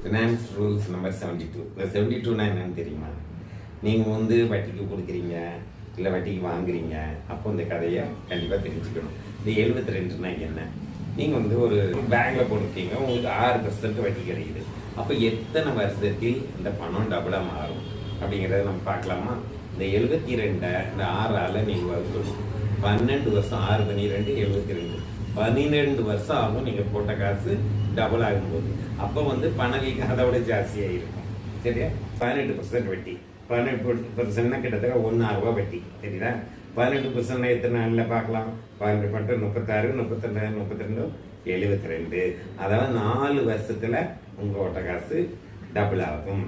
Finance rules number 72. இந்த 72னா என்னன்னு தெரியுமா? நீங்கள் வந்து வட்டிக்கு கொடுக்குறீங்க, இல்லை வட்டிக்கு வாங்குறீங்க, அப்போ இந்த கதையை கண்டிப்பாக தெரிஞ்சுக்கணும். இந்த 72னா என்ன? நீங்கள் வந்து ஒரு பேங்கில் போட்டுருக்கீங்க, உங்களுக்கு 6% வட்டி கிடைக்குது. அப்போ எத்தனை வருஷத்தில் இந்த பணம் டபுளாக மாறும் அப்படிங்கிறத நம்ம பார்க்கலாமா? இந்த 72 இந்த 6ஆல் நீங்கள் வகுக்கணும். 12 வருஷம், 6 12 72, 12 வருஷம் ஆகும் நீங்கள் போட்ட காசு டபுள் ஆகும்போது. அப்போ வந்து பணவீக்கம் அதை விட ஜாஸ்தியாக இருக்கும். சரியா? 18% வட்டி. 18% கிட்டத்தட்ட 1,000 ரூபா வட்டி. சரிங்களா? 18% எத்தனை நாளில் பார்க்கலாம்? 12 36, 32, 32, 72. அதாவது 4 வருஷத்துல உங்களோட காசு டபுள் ஆகும்.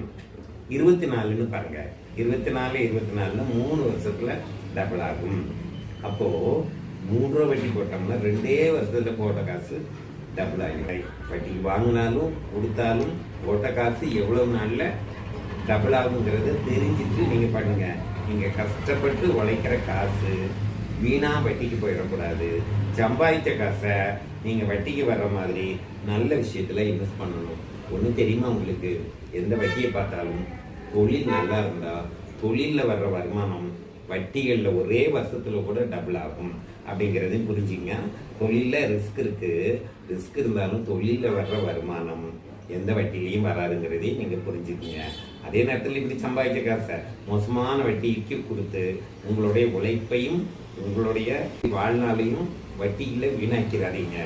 24ன்னு பாருங்க. 24 24 3 வருஷத்துல டபுள் ஆகும். அப்போ 3 ரூபா வட்டி போட்டோம்னா 2 வருஷத்துல போட்ட காசு டபுள் ஆகிடும். வட்டிக்கு வாங்கினாலும் கொடுத்தாலும் போட்ட காசு எவ்வளவு நாள்ல டபுள் ஆகுங்கிறத தெரிஞ்சுட்டு நீங்க பண்ணுங்க. நீங்க கஷ்டப்பட்டு உழைக்கிற காசு வீணா வட்டிக்கு போயிடக்கூடாது. சம்பாதிச்ச காசை நீங்க வட்டிக்கு வர்ற மாதிரி நல்ல விஷயத்துல இன்வெஸ்ட் பண்ணணும். ஒண்ணு தெரியுமா உங்களுக்கு? எந்த வட்டியை பார்த்தாலும் தொழில் நல்லா இருந்தா தொழில்ல வர்ற வருமானம் வட்டிகள்ல ஒரே வருஷத்துல கூட டபுள் ஆகும் அப்படிங்கிறதையும் புரிஞ்சுங்க. தொழில ரிஸ்க் இருக்கு. ரிஸ்க் இருந்தாலும் தொழில வர்ற வருமானம் எந்த வட்டிலையும் வராதுங்கிறதையும் நீங்க புரிஞ்சுக்கீங்க. அதே நேரத்தில் இப்படி சம்பாதிச்ச காசை மோசமான வட்டிக்கு கொடுத்து உங்களுடைய உழைப்பையும் உங்களுடைய வாழ்நாளையும் வட்டியில வீணாக்கிறாதீங்க.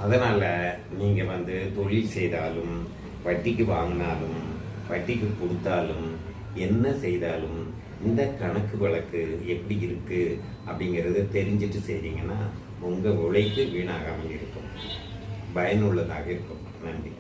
அதனால நீங்க வந்து தொழில் செய்தாலும் வட்டிக்கு வாங்கினாலும் வட்டிக்கு கொடுத்தாலும் என்ன செய்தாலும் இந்த கணக்கு வழக்கு எப்படி இருக்கு அப்படிங்கிறத தெரிஞ்சுட்டு செய்தீங்கன்னா உங்க உழைப்பு வீணாகாமல் இருக்கும், பயனுள்ளதாக இருக்கும். நன்றி.